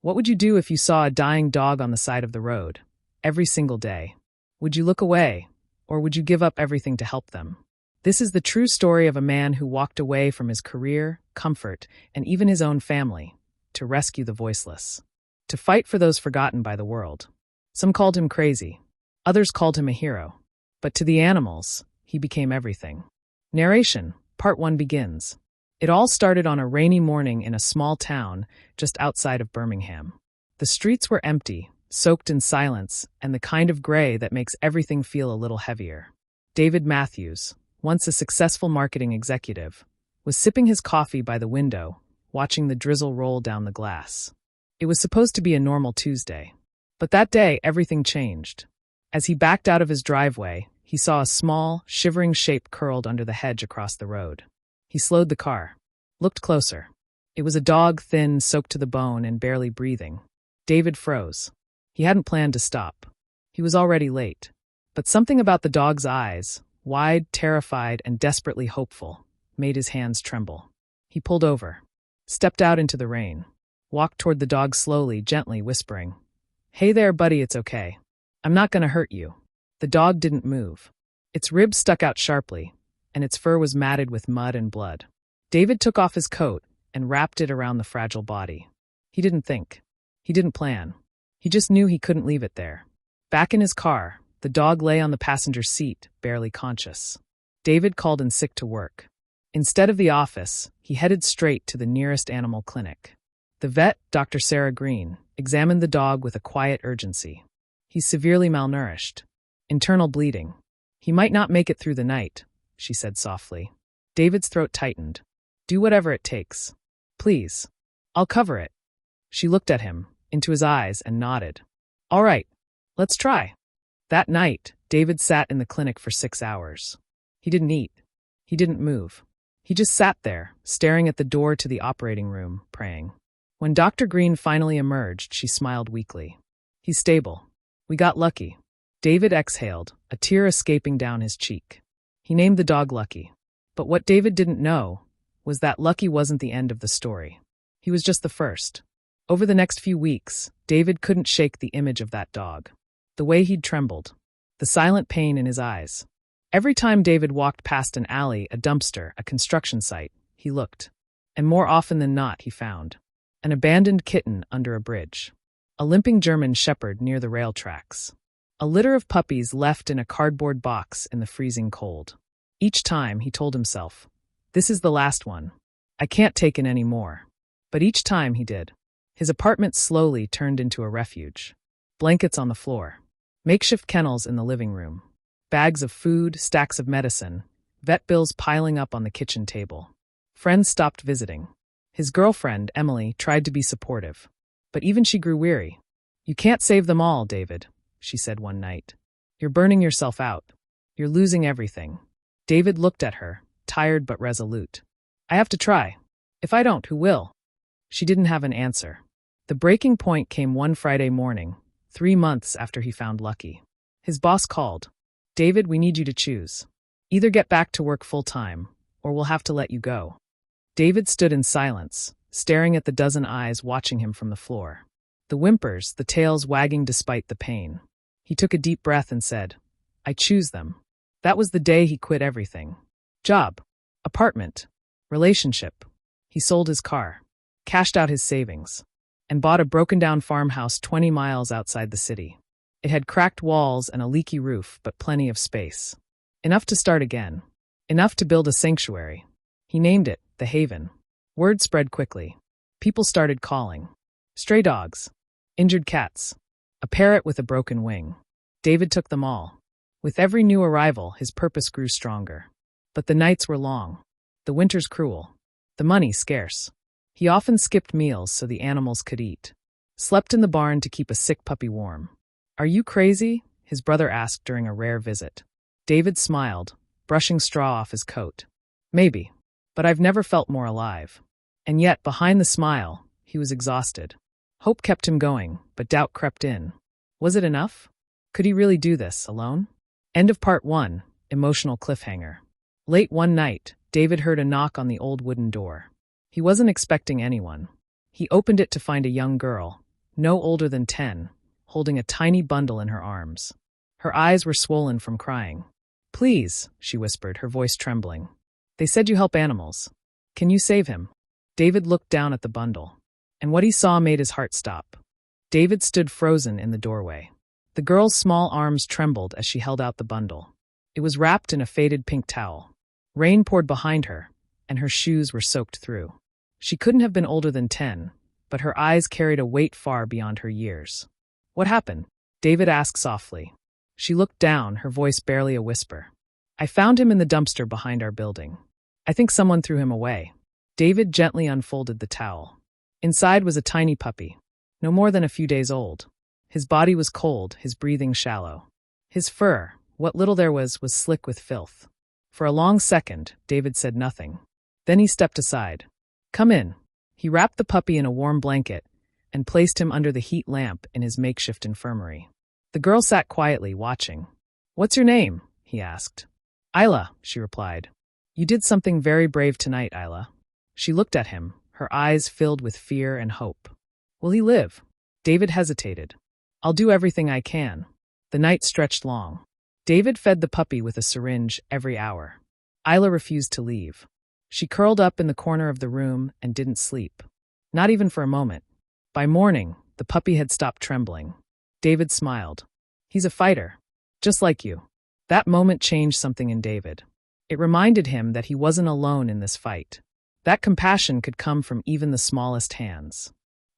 What would you do if you saw a dying dog on the side of the road, every single day? Would you look away, or would you give up everything to help them? This is the true story of a man who walked away from his career, comfort, and even his own family, to rescue the voiceless, to fight for those forgotten by the world. Some called him crazy, others called him a hero, but to the animals, he became everything. Narration, Part 1 begins. It all started on a rainy morning in a small town just outside of Birmingham. The streets were empty, soaked in silence, and the kind of gray that makes everything feel a little heavier. David Matthews, once a successful marketing executive, was sipping his coffee by the window, watching the drizzle roll down the glass. It was supposed to be a normal Tuesday. But that day, everything changed. As he backed out of his driveway, he saw a small, shivering shape curled under the hedge across the road. He slowed the car, looked closer. It was a dog, thin, soaked to the bone, and barely breathing. David froze. He hadn't planned to stop. He was already late. But something about the dog's eyes, wide, terrified, and desperately hopeful, made his hands tremble. He pulled over, stepped out into the rain, walked toward the dog slowly, gently, whispering, "Hey there, buddy, it's okay. I'm not gonna hurt you." The dog didn't move. Its ribs stuck out sharply, and its fur was matted with mud and blood. David took off his coat and wrapped it around the fragile body. He didn't think. He didn't plan. He just knew he couldn't leave it there. Back in his car, the dog lay on the passenger seat, barely conscious. David called in sick to work. Instead of the office, he headed straight to the nearest animal clinic. The vet, Dr. Sarah Green, examined the dog with a quiet urgency. He's severely malnourished. Internal bleeding. He might not make it through the night, she said softly. David's throat tightened. Do whatever it takes. Please. I'll cover it. She looked at him, into his eyes, and nodded. All right, let's try. That night, David sat in the clinic for 6 hours. He didn't eat. He didn't move. He just sat there, staring at the door to the operating room, praying. When Dr. Green finally emerged, she smiled weakly. He's stable. We got lucky. David exhaled, a tear escaping down his cheek. He named the dog Lucky. But what David didn't know was that Lucky wasn't the end of the story. He was just the first. Over the next few weeks, David couldn't shake the image of that dog. The way he'd trembled. The silent pain in his eyes. Every time David walked past an alley, a dumpster, a construction site, he looked. And more often than not, he found an abandoned kitten under a bridge. A limping German shepherd near the rail tracks. A litter of puppies left in a cardboard box in the freezing cold. Each time, he told himself, this is the last one. I can't take in any more. But each time he did. His apartment slowly turned into a refuge. Blankets on the floor. Makeshift kennels in the living room. Bags of food, stacks of medicine. Vet bills piling up on the kitchen table. Friends stopped visiting. His girlfriend, Emily, tried to be supportive. But even she grew weary. You can't save them all, David, she said one night. You're burning yourself out. You're losing everything. David looked at her, tired but resolute. I have to try. If I don't, who will? She didn't have an answer. The breaking point came one Friday morning, 3 months after he found Lucky. His boss called. David, we need you to choose. Either get back to work full-time, or we'll have to let you go. David stood in silence, staring at the dozen eyes watching him from the floor. The whimpers, the tails wagging despite the pain. He took a deep breath and said, I choose them. That was the day he quit everything. Job, apartment, relationship. He sold his car, cashed out his savings, and bought a broken-down farmhouse 20 miles outside the city. It had cracked walls and a leaky roof, but plenty of space. Enough to start again. Enough to build a sanctuary. He named it The Haven. Word spread quickly. People started calling. Stray dogs. Injured cats. A parrot with a broken wing. David took them all. With every new arrival, his purpose grew stronger. But the nights were long. The winters cruel. The money scarce. He often skipped meals so the animals could eat. Slept in the barn to keep a sick puppy warm. Are you crazy? His brother asked during a rare visit. David smiled, brushing straw off his coat. Maybe. But I've never felt more alive. And yet, behind the smile, he was exhausted. Hope kept him going, but doubt crept in. Was it enough? Could he really do this, alone? End of part 1, emotional cliffhanger. Late one night, David heard a knock on the old wooden door. He wasn't expecting anyone. He opened it to find a young girl, no older than 10, holding a tiny bundle in her arms. Her eyes were swollen from crying. "Please," she whispered, her voice trembling. "They said you help animals. Can you save him?" David looked down at the bundle, and what he saw made his heart stop. David stood frozen in the doorway. The girl's small arms trembled as she held out the bundle. It was wrapped in a faded pink towel. Rain poured behind her, and her shoes were soaked through. She couldn't have been older than 10, but her eyes carried a weight far beyond her years. "What happened?" David asked softly. She looked down, her voice barely a whisper. "I found him in the dumpster behind our building. I think someone threw him away." David gently unfolded the towel. Inside was a tiny puppy, no more than a few days old. His body was cold, his breathing shallow. His fur, what little there was slick with filth. For a long second, David said nothing. Then he stepped aside. "Come in." He wrapped the puppy in a warm blanket and placed him under the heat lamp in his makeshift infirmary. The girl sat quietly, watching. "What's your name?" he asked. "Isla," she replied. "You did something very brave tonight, Isla." She looked at him, her eyes filled with fear and hope. "Will he live?" David hesitated. "I'll do everything I can." The night stretched long. David fed the puppy with a syringe every hour. Isla refused to leave. She curled up in the corner of the room and didn't sleep. Not even for a moment. By morning, the puppy had stopped trembling. David smiled. "He's a fighter. Just like you." That moment changed something in David. It reminded him that he wasn't alone in this fight. That compassion could come from even the smallest hands.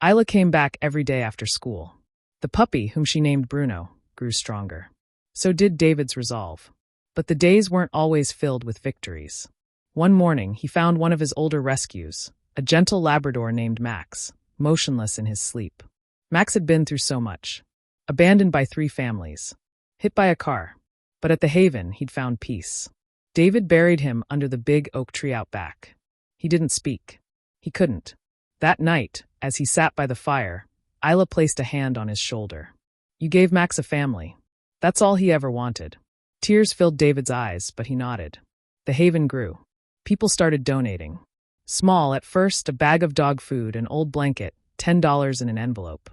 Isla came back every day after school. The puppy, whom she named Bruno, grew stronger. So did David's resolve. But the days weren't always filled with victories. One morning, he found one of his older rescues, a gentle Labrador named Max, motionless in his sleep. Max had been through so much. Abandoned by 3 families. Hit by a car. But at the haven, he'd found peace. David buried him under the big oak tree out back. He didn't speak. He couldn't. That night, as he sat by the fire, Isla placed a hand on his shoulder. "You gave Max a family. That's all he ever wanted." Tears filled David's eyes, but he nodded. The haven grew. People started donating. Small at first, a bag of dog food, an old blanket, $10 in an envelope.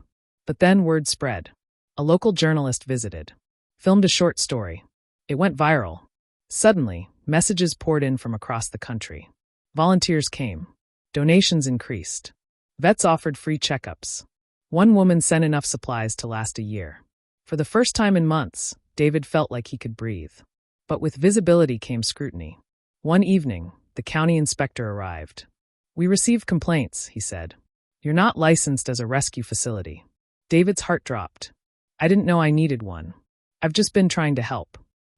But then word spread. A local journalist visited. Filmed a short story. It went viral. Suddenly, messages poured in from across the country. Volunteers came. Donations increased. Vets offered free checkups. One woman sent enough supplies to last a year. For the first time in months, David felt like he could breathe. But with visibility came scrutiny. One evening, the county inspector arrived. "We received complaints," he said. "You're not licensed as a rescue facility." David's heart dropped. "I didn't know I needed one. I've just been trying to help."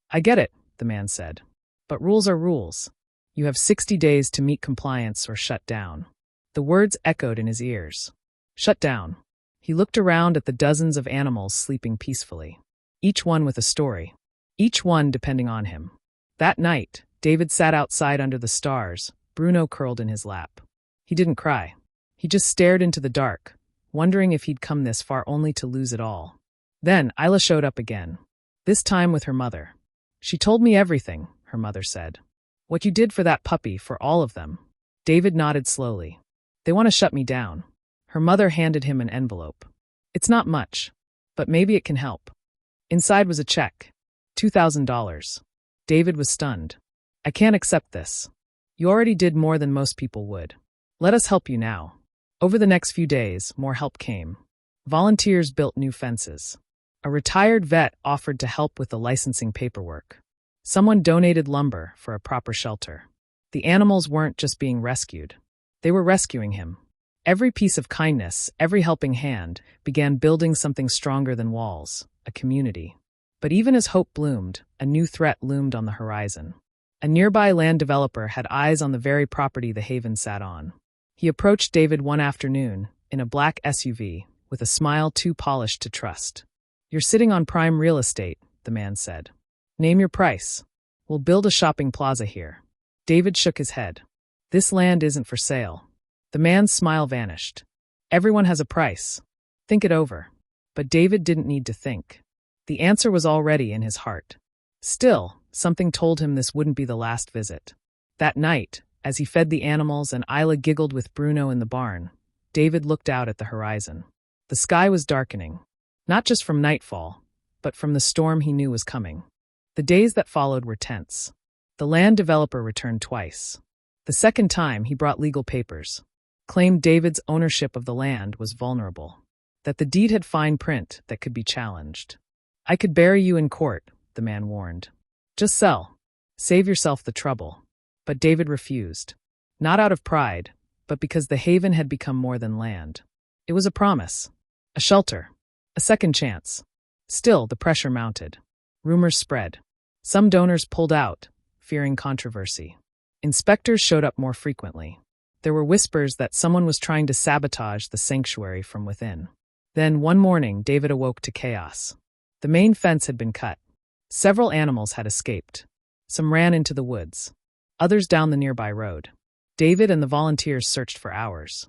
"I get it," the man said. "But rules are rules. You have 60 days to meet compliance or shut down." The words echoed in his ears. Shut down. He looked around at the dozens of animals sleeping peacefully. Each one with a story. Each one depending on him. That night, David sat outside under the stars, Bruno curled in his lap. He didn't cry. He just stared into the dark, wondering if he'd come this far only to lose it all. Then Isla showed up again. This time with her mother. "She told me everything," her mother said. "What you did for that puppy, for all of them." David nodded slowly. "They want to shut me down." Her mother handed him an envelope. "It's not much, but maybe it can help." Inside was a check. $2,000. David was stunned. "I can't accept this. You already did more than most people would. Let us help you now." Over the next few days, more help came. Volunteers built new fences. A retired vet offered to help with the licensing paperwork. Someone donated lumber for a proper shelter. The animals weren't just being rescued. They were rescuing him. Every piece of kindness, every helping hand, began building something stronger than walls, a community. But even as hope bloomed, a new threat loomed on the horizon. A nearby land developer had eyes on the very property the haven sat on. He approached David one afternoon, in a black SUV, with a smile too polished to trust. "You're sitting on prime real estate," the man said. "Name your price. We'll build a shopping plaza here." David shook his head. "This land isn't for sale." The man's smile vanished. "Everyone has a price. Think it over." But David didn't need to think. The answer was already in his heart. Still, something told him this wouldn't be the last visit. That night, as he fed the animals and Isla giggled with Bruno in the barn, David looked out at the horizon. The sky was darkening, not just from nightfall, but from the storm he knew was coming. The days that followed were tense. The land developer returned twice. The second time, he brought legal papers, claimed David's ownership of the land was vulnerable, that the deed had fine print that could be challenged. "I could bury you in court," the man warned. "Just sell. Save yourself the trouble." But David refused. Not out of pride, but because the haven had become more than land. It was a promise, a shelter, a second chance. Still, the pressure mounted. Rumors spread. Some donors pulled out, fearing controversy. Inspectors showed up more frequently. There were whispers that someone was trying to sabotage the sanctuary from within. Then, one morning, David awoke to chaos. The main fence had been cut. Several animals had escaped. Some ran into the woods, others down the nearby road. David and the volunteers searched for hours.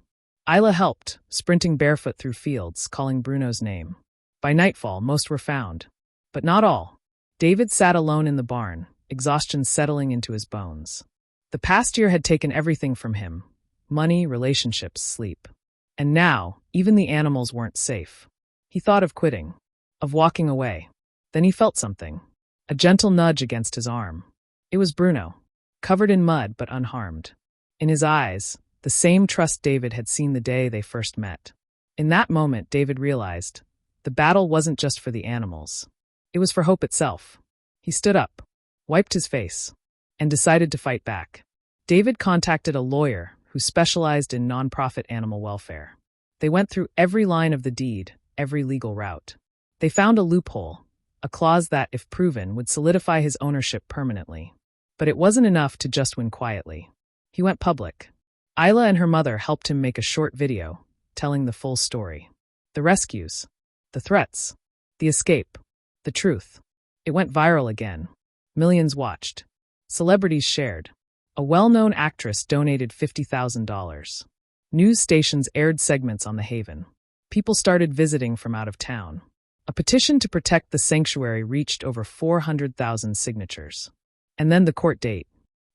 Isla helped, sprinting barefoot through fields, calling Bruno's name. By nightfall, most were found. But not all. David sat alone in the barn, exhaustion settling into his bones. The past year had taken everything from him: money, relationships, sleep. And now, even the animals weren't safe. He thought of quitting, of walking away. Then he felt something, a gentle nudge against his arm. It was Bruno, covered in mud but unharmed. In his eyes, the same trust David had seen the day they first met. In that moment, David realized the battle wasn't just for the animals. It was for hope itself. He stood up, wiped his face, and decided to fight back. David contacted a lawyer who specialized in nonprofit animal welfare. They went through every line of the deed, every legal route. They found a loophole, a clause that, if proven, would solidify his ownership permanently. But it wasn't enough to just win quietly. He went public. Isla and her mother helped him make a short video, telling the full story. The rescues, the threats, the escape, the truth. It went viral again. Millions watched. Celebrities shared. A well-known actress donated $50,000. News stations aired segments on the haven. People started visiting from out of town. A petition to protect the sanctuary reached over 400,000 signatures. And then the court date.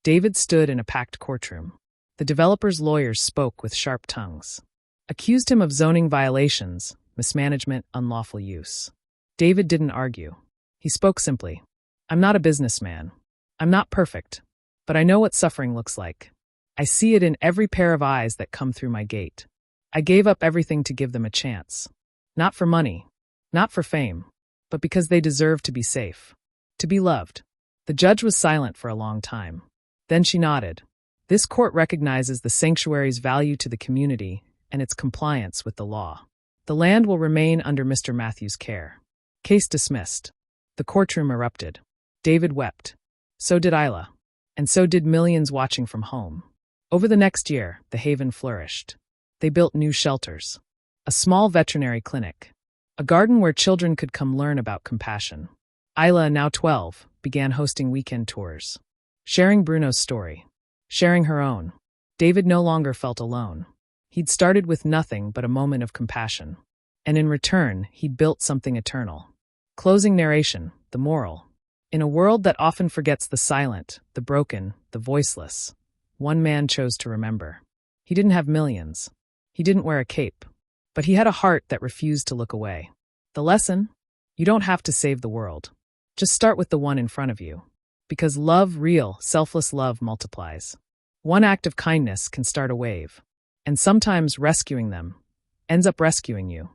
David stood in a packed courtroom. The developer's lawyers spoke with sharp tongues, accused him of zoning violations, mismanagement, unlawful use. David didn't argue. He spoke simply. "I'm not a businessman. I'm not perfect. But I know what suffering looks like. I see it in every pair of eyes that come through my gate. I gave up everything to give them a chance. Not for money, not for fame, but because they deserve to be safe, to be loved." The judge was silent for a long time. Then she nodded. This court recognizes the sanctuary's value to the community and its compliance with the law. The land will remain under Mr. Matthews' care. Case dismissed. The courtroom erupted. David wept. So did Isla. And so did millions watching from home. Over the next year, the haven flourished. They built new shelters, a small veterinary clinic, a garden where children could come learn about compassion. Isla, now 12, began hosting weekend tours, sharing Bruno's story, sharing her own. David no longer felt alone. He'd started with nothing but a moment of compassion. And in return, he'd built something eternal. Closing narration, the moral. In a world that often forgets the silent, the broken, the voiceless, one man chose to remember. He didn't have millions. He didn't wear a cape. But he had a heart that refused to look away. The lesson? You don't have to save the world. Just start with the one in front of you. Because love, real, selfless love, multiplies. One act of kindness can start a wave. And sometimes rescuing them ends up rescuing you.